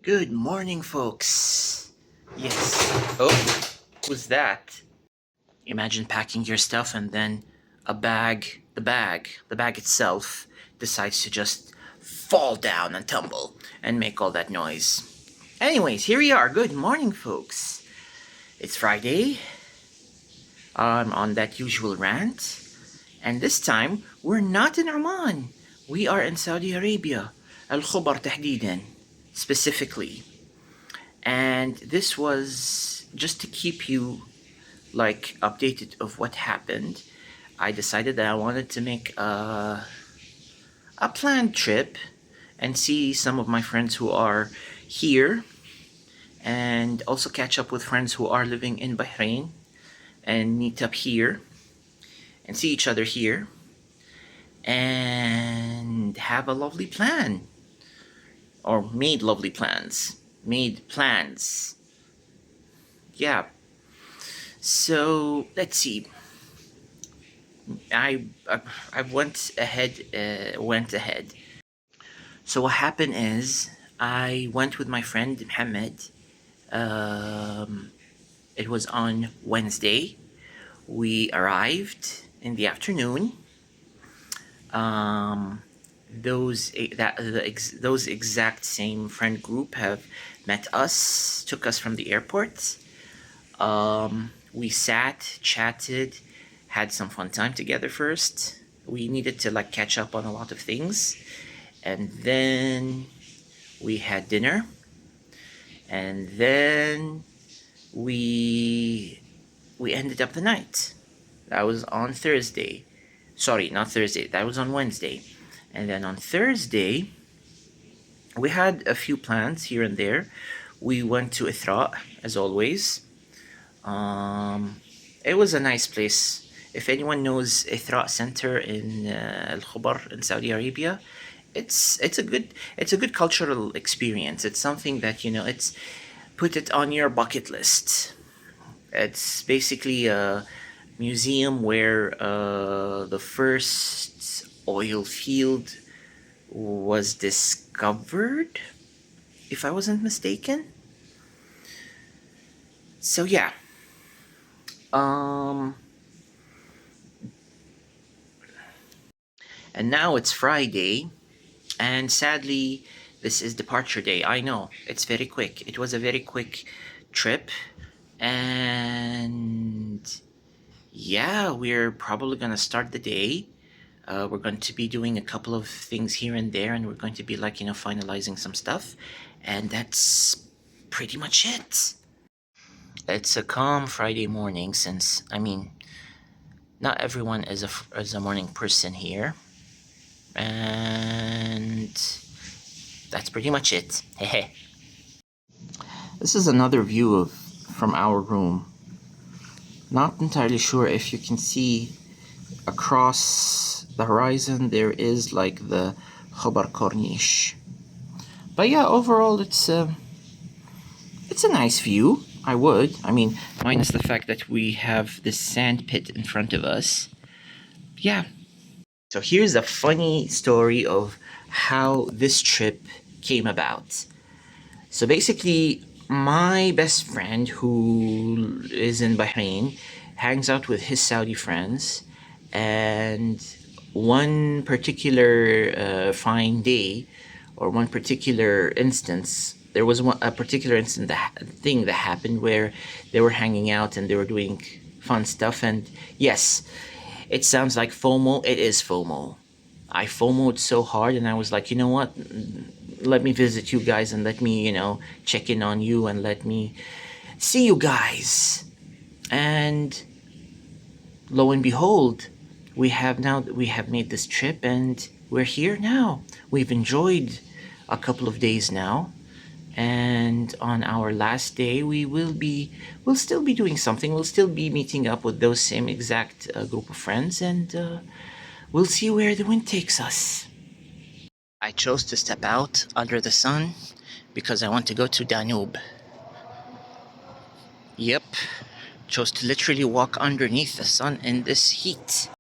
Good morning, folks. Yes. Oh, who's that? Imagine packing your stuff and then the bag itself decides to just fall down and tumble and make all that noise. Anyways, here we are. Good morning, folks. It's Friday. I'm on that usual rant. And this time, we're not in Oman. We are in Saudi Arabia. Al Khobar تحديدا, specifically. And this was just to keep you updated of what happened. I decided that I wanted to make a planned trip and see some of my friends who are here, and also catch up with friends who are living in Bahrain and meet up here and see each other here and have a lovely plan, or made plans. Yeah. So let's see. I went ahead. So what happened is I went with my friend Mohammed. Um, it was on Wednesday. We arrived in the afternoon. Those exact same friend group have met us, took us from the airport. We sat, chatted, had some fun time together first. We needed to catch up on a lot of things, and then we had dinner, and then we ended up the night. That was on Thursday. Sorry, not Thursday. That was on Wednesday. And then on Thursday, we had a few plans here and there. We went to Ithra, as always. It was a nice place. If anyone knows Ithra Center in Al Khobar in Saudi Arabia, it's a good cultural experience. It's something that it's put it on your bucket list. It's basically a museum where the first oil field was discovered, if I wasn't mistaken. So yeah. And now it's Friday, and sadly, this is departure day. I know, it's very quick. It was a very quick trip, and yeah, we're probably gonna start the day. We're going to be doing a couple of things here and there, and we're going to be finalizing some stuff, and that's pretty much it. It's a calm Friday morning, since not everyone is a morning person here, and that's pretty much it. Hehe. This is another view from our room. Not entirely sure if you can see across the horizon. There is the Khobar Corniche. But yeah, overall it's a nice view. Minus the fact that we have this sand pit in front of us. Yeah. So here's a funny story of how this trip came about. So basically, my best friend, who is in Bahrain, hangs out with his Saudi friends, and one particular fine day, or one particular instance, there was a particular thing that happened where they were hanging out and they were doing fun stuff. And yes, it sounds like FOMO. It is FOMO. I FOMO'd so hard, and I was like, you know what? Let me visit you guys, and let me, check in on you, and let me see you guys. And lo and behold, we have made this trip, and we're here now. We've enjoyed a couple of days now, and on our last day we'll still be doing something. We'll still be meeting up with those same exact group of friends, and we'll see where the wind takes us. I chose to step out under the sun because I want to go to Danube. Yep, chose to literally walk underneath the sun in this heat.